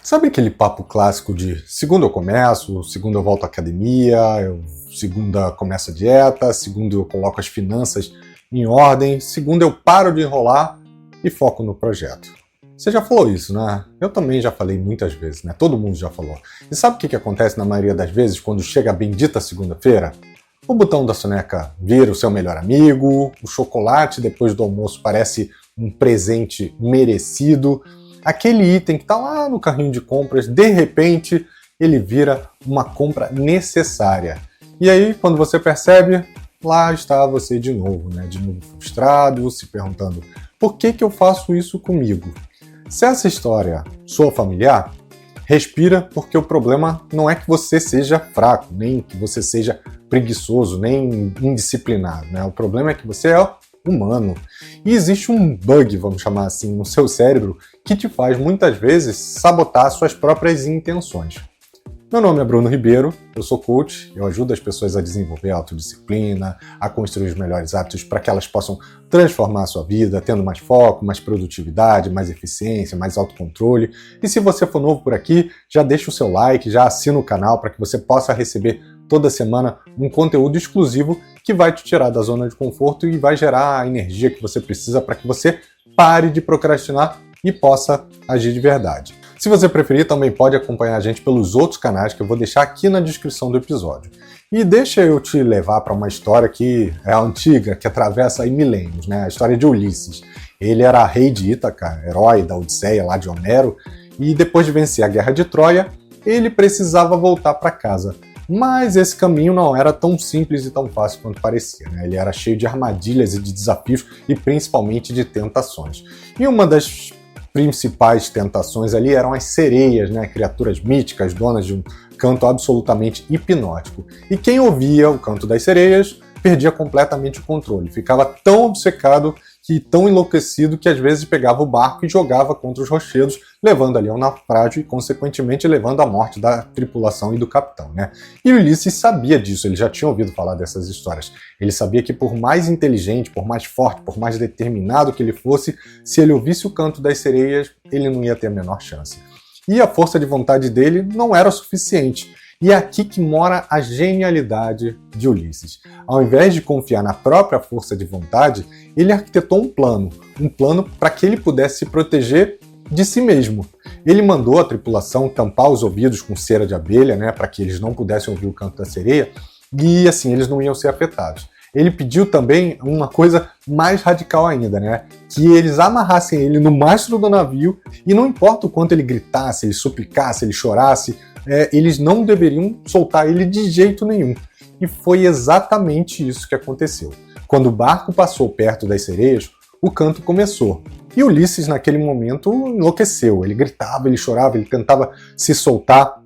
Sabe aquele papo clássico de segunda eu começo, segunda eu volto à academia, segunda começo a dieta, segunda eu coloco as finanças em ordem, segunda eu paro de enrolar e foco no projeto. Você já falou isso, né? Eu também já falei muitas vezes, né? Todo mundo já falou. E sabe o que acontece na maioria das vezes quando chega a bendita segunda-feira? O botão da soneca vira o seu melhor amigo, o chocolate depois do almoço parece um presente merecido, aquele item que está lá no carrinho de compras, de repente, ele vira uma compra necessária. E aí, quando você percebe, lá está você de novo, né? De novo frustrado, se perguntando, por que eu faço isso comigo? Se essa história soa familiar, respira, porque o problema não é que você seja fraco, nem que você seja preguiçoso, nem indisciplinado, né? O problema é que você é humano. E existe um bug, vamos chamar assim, no seu cérebro que te faz muitas vezes sabotar suas próprias intenções. Meu nome é Bruno Ribeiro, eu sou coach, eu ajudo as pessoas a desenvolver a autodisciplina, a construir os melhores hábitos para que elas possam transformar a sua vida, tendo mais foco, mais produtividade, mais eficiência, mais autocontrole. E se você for novo por aqui, já deixa o seu like, já assina o canal para que você possa receber toda semana um conteúdo exclusivo que vai te tirar da zona de conforto e vai gerar a energia que você precisa para que você pare de procrastinar e possa agir de verdade. Se você preferir, também pode acompanhar a gente pelos outros canais que eu vou deixar aqui na descrição do episódio. E deixa eu te levar para uma história que é antiga, que atravessa aí milênios, né? A história de Ulisses. Ele era rei de Ítaca, herói da Odisseia lá de Homero, e depois de vencer a Guerra de Troia, ele precisava voltar para casa. Mas esse caminho não era tão simples e tão fácil quanto parecia, né? Ele era cheio de armadilhas e de desafios e principalmente de tentações. E uma das principais tentações ali eram as sereias, né? Criaturas míticas, donas de um canto absolutamente hipnótico. E quem ouvia o canto das sereias perdia completamente o controle, ficava tão obcecado e tão enlouquecido que às vezes pegava o barco e jogava contra os rochedos, levando ali ao naufrágio e, consequentemente, levando à morte da tripulação e do capitão, né? E Ulisses sabia disso, ele já tinha ouvido falar dessas histórias. Ele sabia que por mais inteligente, por mais forte, por mais determinado que ele fosse, se ele ouvisse o canto das sereias, ele não ia ter a menor chance. E a força de vontade dele não era o suficiente. E é aqui que mora a genialidade de Ulisses. Ao invés de confiar na própria força de vontade, ele arquitetou um plano para que ele pudesse se proteger de si mesmo. Ele mandou a tripulação tampar os ouvidos com cera de abelha, né, para que eles não pudessem ouvir o canto da sereia, e assim eles não iam ser afetados. Ele pediu também uma coisa mais radical ainda, né? Que eles amarrassem ele no mastro do navio e não importa o quanto ele gritasse, ele suplicasse, ele chorasse, eles não deveriam soltar ele de jeito nenhum. E foi exatamente isso que aconteceu. Quando o barco passou perto das sereias, o canto começou. E Ulisses, naquele momento, enlouqueceu. Ele gritava, ele chorava, ele tentava se soltar.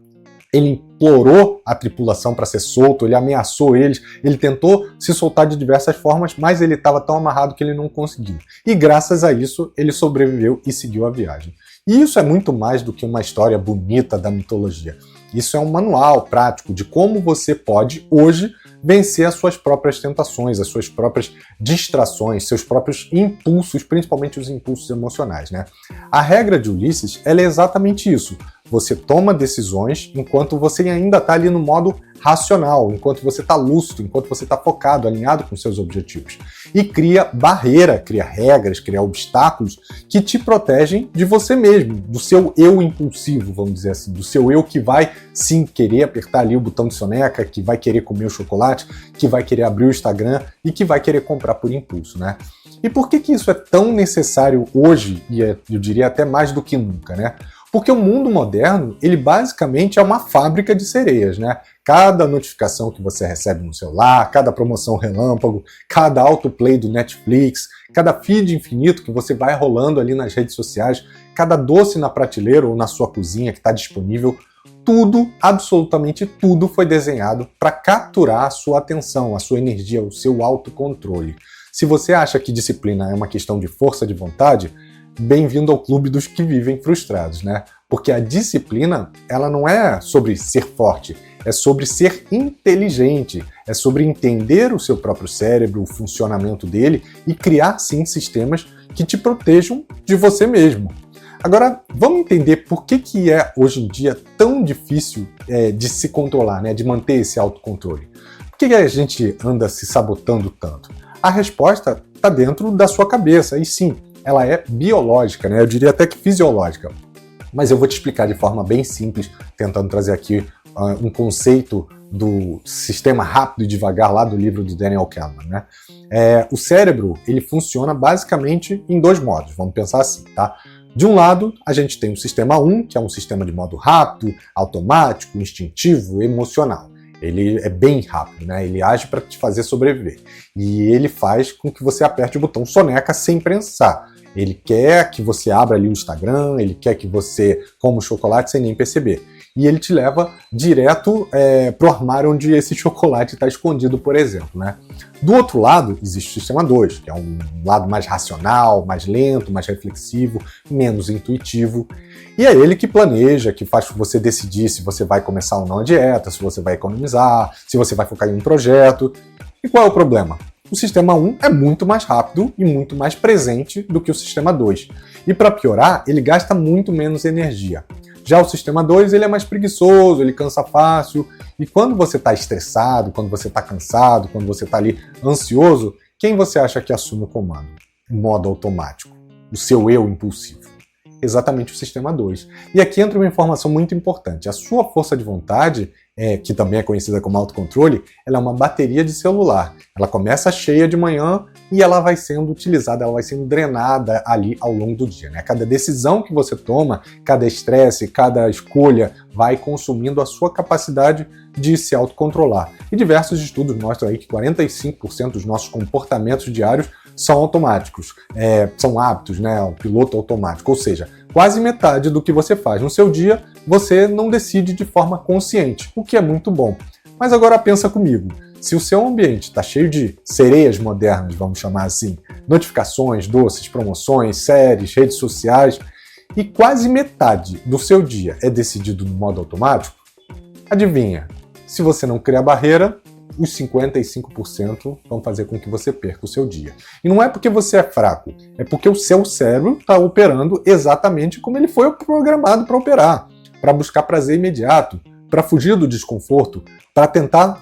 Ele implorou a tripulação para ser solto, ele ameaçou eles, ele tentou se soltar de diversas formas, mas ele estava tão amarrado que ele não conseguiu. E graças a isso, ele sobreviveu e seguiu a viagem. E isso é muito mais do que uma história bonita da mitologia. Isso é um manual prático de como você pode, hoje, vencer as suas próprias tentações, as suas próprias distrações, seus próprios impulsos, principalmente os impulsos emocionais, né? A regra de Ulisses, ela é exatamente isso. Você toma decisões enquanto você ainda está ali no modo racional, enquanto você está lúcido, enquanto você está focado, alinhado com seus objetivos. E cria barreira, cria regras, cria obstáculos que te protegem de você mesmo, do seu eu impulsivo, vamos dizer assim, do seu eu que vai, sim, querer apertar ali o botão de soneca, que vai querer comer o chocolate, que vai querer abrir o Instagram e que vai querer comprar por impulso, né? E por que isso é tão necessário hoje, e eu diria até mais do que nunca, né? Porque o mundo moderno, ele basicamente é uma fábrica de sereias, né? Cada notificação que você recebe no celular, cada promoção relâmpago, cada autoplay do Netflix, cada feed infinito que você vai rolando ali nas redes sociais, cada doce na prateleira ou na sua cozinha que está disponível, tudo, absolutamente tudo foi desenhado para capturar a sua atenção, a sua energia, o seu autocontrole. Se você acha que disciplina é uma questão de força de vontade, bem-vindo ao clube dos que vivem frustrados, né? Porque a disciplina, ela não é sobre ser forte, é sobre ser inteligente, é sobre entender o seu próprio cérebro, o funcionamento dele e criar, sim, sistemas que te protejam de você mesmo. Agora, vamos entender por que é hoje em dia tão difícil de se controlar, né, de manter esse autocontrole. Por que a gente anda se sabotando tanto? A resposta está dentro da sua cabeça, e sim, ela é biológica, né, eu diria até que fisiológica. Mas eu vou te explicar de forma bem simples, tentando trazer aqui um conceito do sistema rápido e devagar lá do livro do Daniel Kahneman, né? O cérebro, ele funciona basicamente em dois modos, vamos pensar assim, tá? De um lado, a gente tem o sistema 1, que é um sistema de modo rápido, automático, instintivo, emocional. Ele é bem rápido, né? Ele age para te fazer sobreviver. E ele faz com que você aperte o botão soneca sem pensar. Ele quer que você abra ali o Instagram, ele quer que você coma o chocolate sem nem perceber. E ele te leva direto pro armário onde esse chocolate está escondido, por exemplo, né? Do outro lado, existe o sistema 2, que é um lado mais racional, mais lento, mais reflexivo, menos intuitivo. E é ele que planeja, que faz você decidir se você vai começar ou não a dieta, se você vai economizar, se você vai focar em um projeto. E qual é o problema? O sistema 1 é muito mais rápido e muito mais presente do que o sistema 2. E para piorar, ele gasta muito menos energia. Já o sistema 2, ele é mais preguiçoso, ele cansa fácil, e quando você está estressado, quando você está cansado, quando você está ali ansioso, quem você acha que assume o comando? O modo automático, o seu eu impulsivo. Exatamente o sistema 2. E aqui entra uma informação muito importante. A sua força de vontade, que também é conhecida como autocontrole, ela é uma bateria de celular. Ela começa cheia de manhã e ela vai sendo utilizada, ela vai sendo drenada ali ao longo do dia, né? Cada decisão que você toma, cada estresse, cada escolha vai consumindo a sua capacidade de se autocontrolar. E diversos estudos mostram aí que 45% dos nossos comportamentos diários são automáticos, são hábitos, né? O piloto automático, ou seja, quase metade do que você faz no seu dia, você não decide de forma consciente, o que é muito bom. Mas agora pensa comigo, se o seu ambiente está cheio de sereias modernas, vamos chamar assim, notificações, doces, promoções, séries, redes sociais, e quase metade do seu dia é decidido no modo automático, adivinha, se você não criar barreira, os 55% vão fazer com que você perca o seu dia. E não é porque você é fraco, é porque o seu cérebro está operando exatamente como ele foi programado para operar, para buscar prazer imediato, para fugir do desconforto, para tentar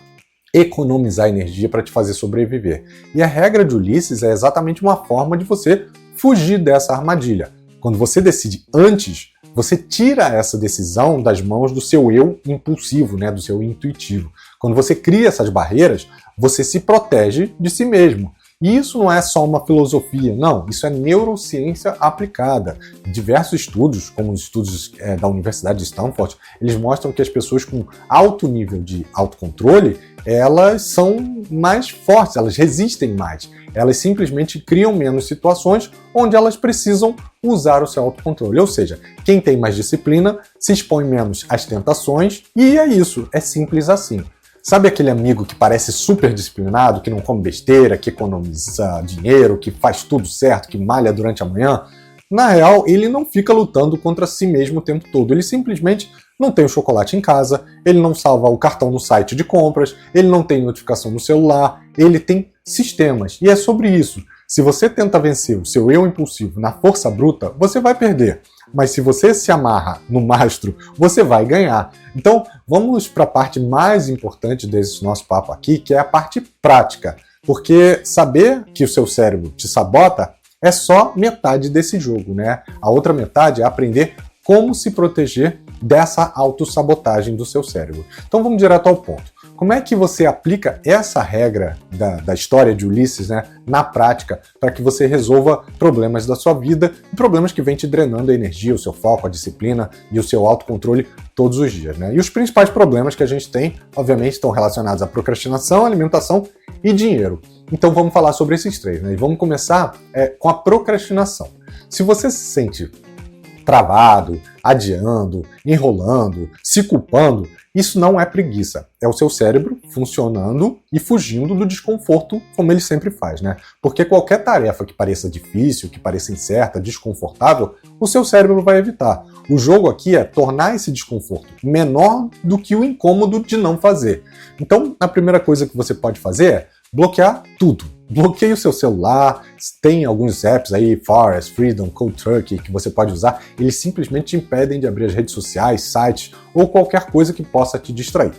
economizar energia para te fazer sobreviver. E a regra de Ulisses é exatamente uma forma de você fugir dessa armadilha. Quando você decide antes, você tira essa decisão das mãos do seu eu impulsivo, né, do seu intuitivo. Quando você cria essas barreiras, você se protege de si mesmo. E isso não é só uma filosofia, não, isso é neurociência aplicada. Diversos estudos, como os estudos da Universidade de Stanford, eles mostram que as pessoas com alto nível de autocontrole, elas são mais fortes, elas resistem mais. Elas simplesmente criam menos situações onde elas precisam usar o seu autocontrole. Ou seja, quem tem mais disciplina se expõe menos às tentações, e é isso, é simples assim. Sabe aquele amigo que parece super disciplinado, que não come besteira, que economiza dinheiro, que faz tudo certo, que malha durante a manhã? Na real, ele não fica lutando contra si mesmo o tempo todo. Ele simplesmente não tem o chocolate em casa, ele não salva o cartão no site de compras, ele não tem notificação no celular, ele tem sistemas. E é sobre isso. Se você tenta vencer o seu eu impulsivo na força bruta, você vai perder. Mas se você se amarra no mastro, você vai ganhar. Então, vamos para a parte mais importante desse nosso papo aqui, que é a parte prática. Porque saber que o seu cérebro te sabota é só metade desse jogo, né? A outra metade é aprender como se proteger dessa autossabotagem do seu cérebro. Então vamos direto ao ponto. Como é que você aplica essa regra da história de Ulisses, né, na prática, para que você resolva problemas da sua vida, problemas que vêm te drenando a energia, o seu foco, a disciplina e o seu autocontrole todos os dias, né? E os principais problemas que a gente tem, obviamente, estão relacionados à procrastinação, alimentação e dinheiro. Então vamos falar sobre esses três, né? E vamos começar com a procrastinação. Se você se sente travado, adiando, enrolando, se culpando, isso não é preguiça. É o seu cérebro funcionando e fugindo do desconforto como ele sempre faz, né? Porque qualquer tarefa que pareça difícil, que pareça incerta, desconfortável, o seu cérebro vai evitar. O jogo aqui é tornar esse desconforto menor do que o incômodo de não fazer. Então, a primeira coisa que você pode fazer é bloquear tudo. bloqueie o seu celular, tem alguns apps aí, Forest, Freedom, Cold Turkey, que você pode usar, eles simplesmente te impedem de abrir as redes sociais, sites ou qualquer coisa que possa te distrair.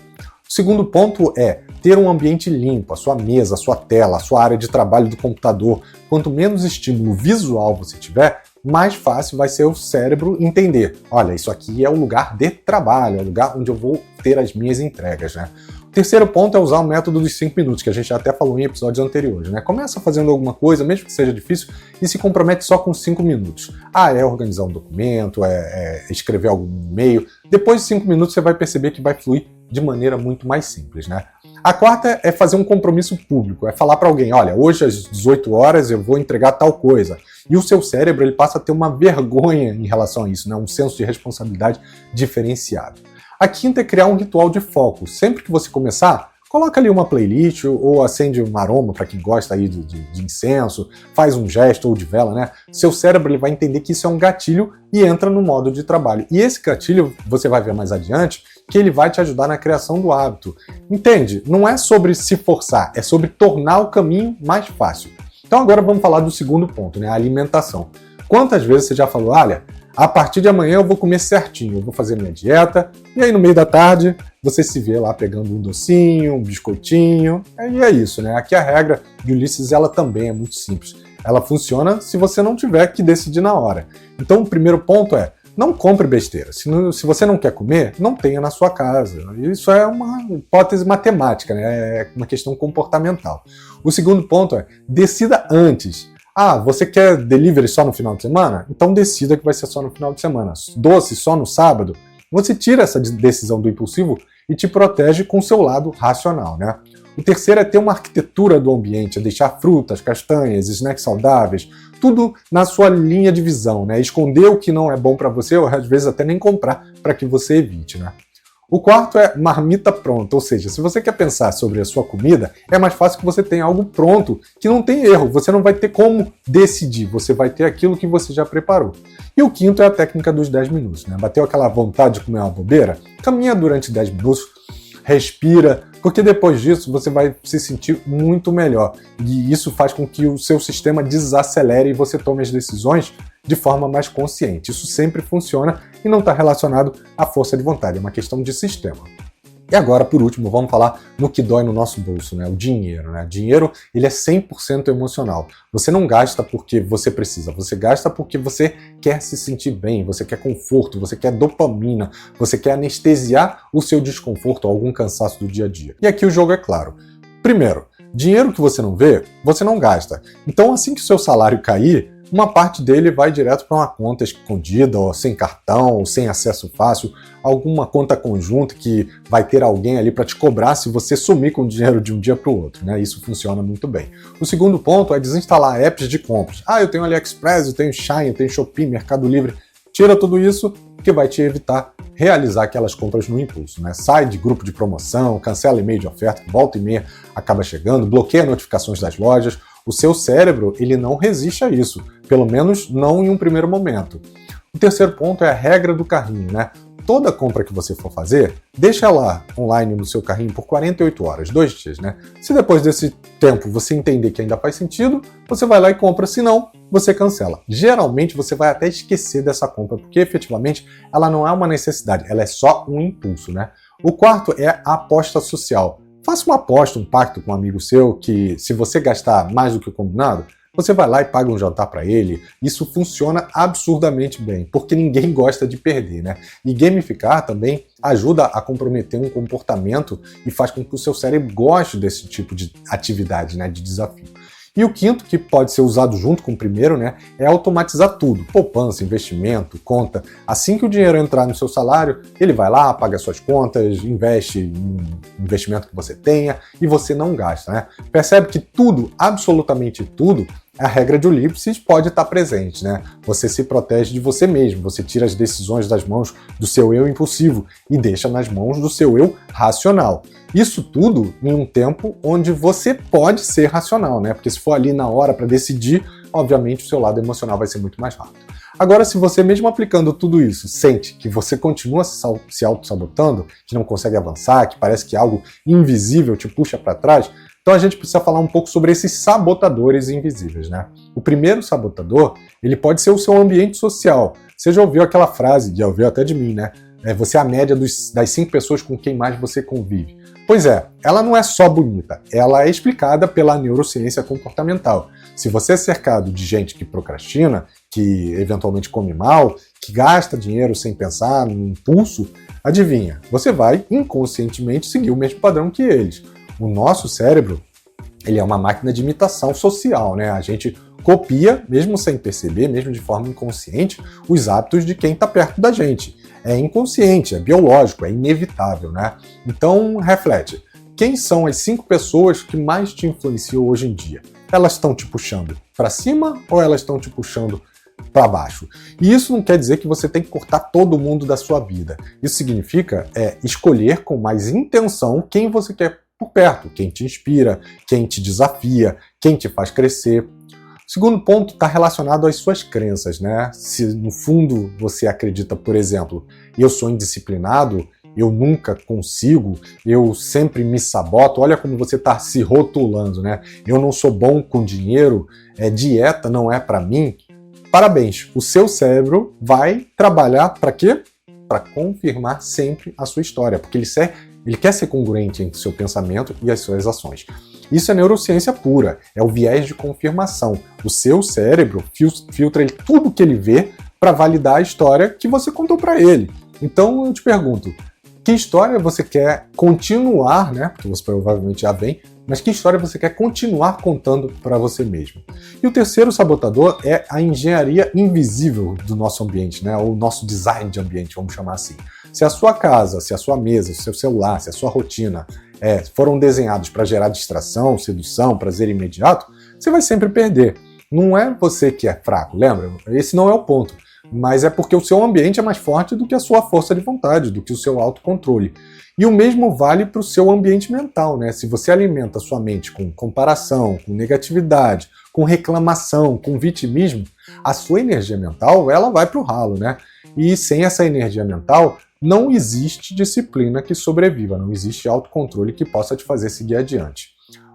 O segundo ponto é ter um ambiente limpo, a sua mesa, a sua tela, a sua área de trabalho do computador. Quanto menos estímulo visual você tiver, mais fácil vai ser o cérebro entender. Olha, isso aqui é o lugar de trabalho, é o lugar onde eu vou ter as minhas entregas, né? O terceiro ponto é usar o método dos 5 minutos, que a gente até falou em episódios anteriores, né? Começa fazendo alguma coisa, mesmo que seja difícil, e se compromete só com 5 minutos. É organizar um documento, é escrever algum e-mail. Depois de 5 minutos você vai perceber que vai fluir de maneira muito mais simples, né? A quarta é fazer um compromisso público, é falar para alguém, olha, hoje às 18 horas eu vou entregar tal coisa. E o seu cérebro ele passa a ter uma vergonha em relação a isso, né? Um senso de responsabilidade diferenciado. A quinta é criar um ritual de foco. Sempre que você começar, coloca ali uma playlist ou acende um aroma para quem gosta aí de incenso, faz um gesto ou de vela, né? Seu cérebro ele vai entender que isso é um gatilho e entra no modo de trabalho. E esse gatilho, você vai ver mais adiante, que ele vai te ajudar na criação do hábito. Entende? Não é sobre se forçar, é sobre tornar o caminho mais fácil. Então agora vamos falar do segundo ponto, né? A alimentação. Quantas vezes você já falou, olha, a partir de amanhã eu vou comer certinho, eu vou fazer minha dieta, e aí no meio da tarde você se vê lá pegando um docinho, um biscoitinho, e é isso, né? Aqui a regra de Ulisses, ela também é muito simples. Ela funciona se você não tiver que decidir na hora. Então o primeiro ponto é, não compre besteira. Se você não quer comer, não tenha na sua casa. Isso é uma hipótese matemática, né? É uma questão comportamental. O segundo ponto é, decida antes. Você quer delivery só no final de semana? Então decida que vai ser só no final de semana. Doce só no sábado? Você tira essa decisão do impulsivo e te protege com o seu lado racional, né? O terceiro é ter uma arquitetura do ambiente, é deixar frutas, castanhas, snacks saudáveis, tudo na sua linha de visão, né? Esconder o que não é bom para você, ou às vezes até nem comprar, para que você evite, né? O quarto é marmita pronta, ou seja, se você quer pensar sobre a sua comida, é mais fácil que você tenha algo pronto, que não tem erro, você não vai ter como decidir, você vai ter aquilo que você já preparou. E o quinto é a técnica dos 10 minutos, né? Bateu aquela vontade de comer uma bobeira? Caminha durante 10 minutos, respira, porque depois disso você vai se sentir muito melhor. E isso faz com que o seu sistema desacelere e você tome as decisões de forma mais consciente. Isso sempre funciona e não está relacionado à força de vontade, é uma questão de sistema. E agora, por último, vamos falar no que dói no nosso bolso, né? O dinheiro, né? Dinheiro, ele é 100% emocional. Você não gasta porque você precisa, você gasta porque você quer se sentir bem, você quer conforto, você quer dopamina, você quer anestesiar o seu desconforto ou algum cansaço do dia a dia. E aqui o jogo é claro. Primeiro, dinheiro que você não vê, você não gasta. Então, assim que o seu salário cair, uma parte dele vai direto para uma conta escondida, ou sem cartão, ou sem acesso fácil, alguma conta conjunta que vai ter alguém ali para te cobrar se você sumir com o dinheiro de um dia para o outro, né? Isso funciona muito bem. O segundo ponto é desinstalar apps de compras. Eu tenho AliExpress, eu tenho Shein, eu tenho Shopee, Mercado Livre. Tira tudo isso, que vai te evitar realizar aquelas compras no impulso, né? Sai de grupo de promoção, cancela e-mail de oferta, que volta e meia acaba chegando, bloqueia notificações das lojas. O seu cérebro, ele não resiste a isso, pelo menos não em um primeiro momento. O terceiro ponto é a regra do carrinho, né? Toda compra que você for fazer, deixa lá online no seu carrinho por 48 horas, 2 dias, né? Se depois desse tempo você entender que ainda faz sentido, você vai lá e compra, se não, você cancela. Geralmente você vai até esquecer dessa compra, porque efetivamente ela não é uma necessidade, ela é só um impulso, né? O quarto é a aposta social. Faça uma aposta, um pacto com um amigo seu que, se você gastar mais do que o combinado, você vai lá e paga um jantar para ele. Isso funciona absurdamente bem, porque ninguém gosta de perder, né? E gamificar também ajuda a comprometer um comportamento e faz com que o seu cérebro goste desse tipo de atividade, né? De desafio. E o quinto, que pode ser usado junto com o primeiro, né, é automatizar tudo. Poupança, investimento, conta. Assim que o dinheiro entrar no seu salário, ele vai lá, paga suas contas, investe em investimento que você tenha e você não gasta, né? Percebe que tudo, absolutamente tudo, a regra de Ulisses pode estar presente, né? Você se protege de você mesmo, você tira as decisões das mãos do seu eu impulsivo e deixa nas mãos do seu eu racional. Isso tudo em um tempo onde você pode ser racional, né? Porque se for ali na hora para decidir, obviamente o seu lado emocional vai ser muito mais rápido. Agora, se você mesmo aplicando tudo isso, sente que você continua se auto-sabotando, que não consegue avançar, que parece que algo invisível te puxa para trás, Então a gente precisa falar um pouco sobre esses sabotadores invisíveis, né? O primeiro sabotador, ele pode ser o seu ambiente social. Você já ouviu aquela frase, já ouviu até de mim, né? Você é a média das 5 pessoas com quem mais você convive. Pois é, ela não é só bonita, ela é explicada pela neurociência comportamental. Se você é cercado de gente que procrastina, que eventualmente come mal, que gasta dinheiro sem pensar no impulso, adivinha, você vai inconscientemente seguir o mesmo padrão que eles. O nosso cérebro, ele é uma máquina de imitação social, né? A gente copia, mesmo sem perceber, mesmo de forma inconsciente, os hábitos de quem está perto da gente. É inconsciente, é biológico, é inevitável, né? Então, reflete. Quem são as 5 pessoas que mais te influenciam hoje em dia? Elas estão te puxando para cima ou elas estão te puxando para baixo? E isso não quer dizer que você tem que cortar todo mundo da sua vida. Isso significa escolher com mais intenção quem você quer por perto, quem te inspira, quem te desafia, quem te faz crescer. O segundo ponto está relacionado às suas crenças, né? Se no fundo você acredita, por exemplo, eu sou indisciplinado, eu nunca consigo, eu sempre me saboto, olha como você está se rotulando, né? Eu não sou bom com dinheiro, dieta não é para mim. Parabéns, o seu cérebro vai trabalhar para quê? Para confirmar sempre a sua história, porque ele quer ser congruente entre o seu pensamento e as suas ações. Isso é neurociência pura, é o viés de confirmação. O seu cérebro filtra tudo que ele vê para validar a história que você contou para ele. Então eu te pergunto, que história você quer continuar, né? Porque você provavelmente já vem, mas que história você quer continuar contando para você mesmo? E o terceiro sabotador é a engenharia invisível do nosso ambiente, né? Ou o nosso design de ambiente, vamos chamar assim. Se a sua casa, se a sua mesa, se o seu celular, se a sua rotina foram desenhados para gerar distração, sedução, prazer imediato, você vai sempre perder. Não é você que é fraco, lembra? Esse não é o ponto. Mas é porque o seu ambiente é mais forte do que a sua força de vontade, do que o seu autocontrole. E o mesmo vale para o seu ambiente mental, né? Se você alimenta a sua mente com comparação, com negatividade, com reclamação, com vitimismo, a sua energia mental ela vai para o ralo, né? E sem essa energia mental, não existe disciplina que sobreviva, não existe autocontrole que possa te fazer seguir adiante.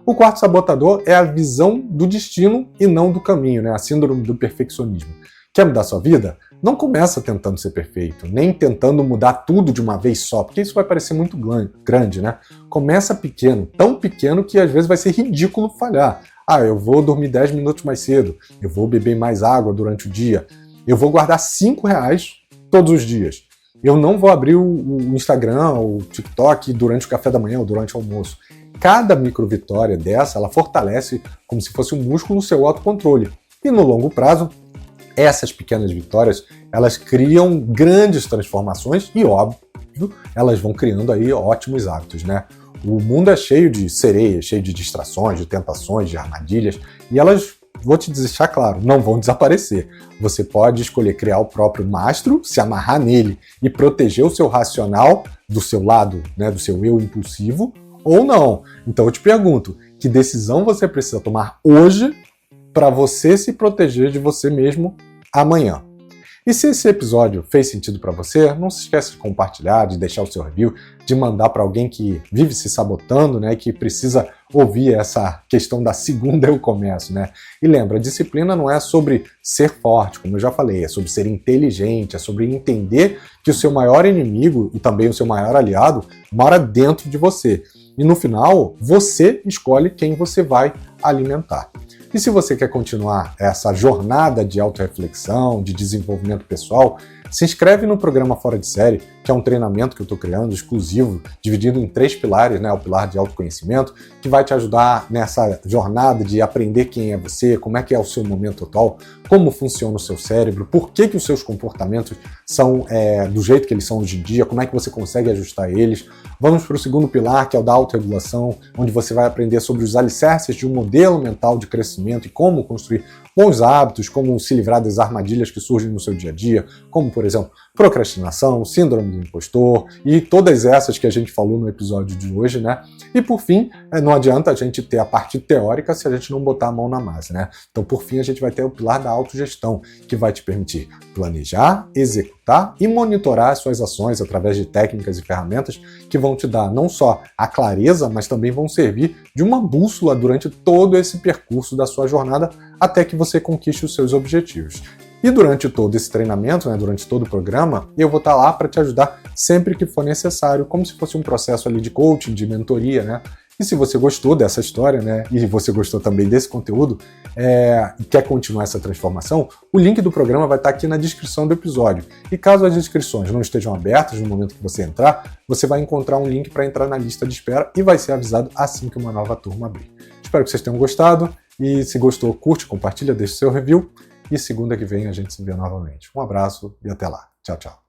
O quarto sabotador é a visão do destino e não do caminho, né? A síndrome do perfeccionismo. Quer mudar sua vida? Não começa tentando ser perfeito, nem tentando mudar tudo de uma vez só, porque isso vai parecer muito grande, né? Começa pequeno, tão pequeno que às vezes vai ser ridículo falhar. Eu vou dormir 10 minutos mais cedo, eu vou beber mais água durante o dia, eu vou guardar R$5 todos os dias. Eu não vou abrir o Instagram ou o TikTok durante o café da manhã ou durante o almoço. Cada micro vitória dessa, ela fortalece como se fosse um músculo o seu autocontrole. E no longo prazo, essas pequenas vitórias, elas criam grandes transformações e, óbvio, elas vão criando aí ótimos hábitos, né? O mundo é cheio de sereias, cheio de distrações, de tentações, de armadilhas, e elas, vou te deixar claro, não vão desaparecer. Você pode escolher criar o próprio mastro, se amarrar nele e proteger o seu racional do seu lado, né, do seu eu impulsivo, ou não. Então eu te pergunto, que decisão você precisa tomar hoje para você se proteger de você mesmo amanhã? E se esse episódio fez sentido para você, não se esqueça de compartilhar, de deixar o seu review, de mandar para alguém que vive se sabotando, né, que precisa ouvir essa questão da segunda eu começo, né? E lembra, a disciplina não é sobre ser forte, como eu já falei, é sobre ser inteligente, é sobre entender que o seu maior inimigo e também o seu maior aliado mora dentro de você. E no final, você escolhe quem você vai alimentar. E se você quer continuar essa jornada de autorreflexão, de desenvolvimento pessoal, se inscreve no programa Fora de Série, que é um treinamento que eu estou criando, exclusivo, dividido em 3 pilares, né? O pilar de autoconhecimento, que vai te ajudar nessa jornada de aprender quem é você, como é que é o seu momento atual, como funciona o seu cérebro, por que os seus comportamentos são do jeito que eles são hoje em dia, como é que você consegue ajustar eles. Vamos para o segundo pilar, que é o da autorregulação, onde você vai aprender sobre os alicerces de um modelo mental de crescimento e como construir bons hábitos, como se livrar das armadilhas que surgem no seu dia a dia, como, por exemplo, procrastinação, síndrome do impostor e todas essas que a gente falou no episódio de hoje, né? E por fim, não adianta a gente ter a parte teórica se a gente não botar a mão na massa, né? Então, por fim, a gente vai ter o pilar da autogestão, que vai te permitir planejar, executar e monitorar as suas ações através de técnicas e ferramentas que vão te dar não só a clareza, mas também vão servir de uma bússola durante todo esse percurso da sua jornada até que você conquiste os seus objetivos. E durante todo esse treinamento, durante todo o programa, eu vou estar lá para te ajudar sempre que for necessário, como se fosse um processo ali de coaching, de mentoria, E se você gostou dessa história, e você gostou também desse conteúdo, e quer continuar essa transformação, o link do programa vai estar aqui na descrição do episódio. E caso as inscrições não estejam abertas no momento que você entrar, você vai encontrar um link para entrar na lista de espera e vai ser avisado assim que uma nova turma abrir. Espero que vocês tenham gostado, e se gostou, curte, compartilha, deixe seu review, e segunda que vem a gente se vê novamente. Um abraço e até lá. Tchau, tchau.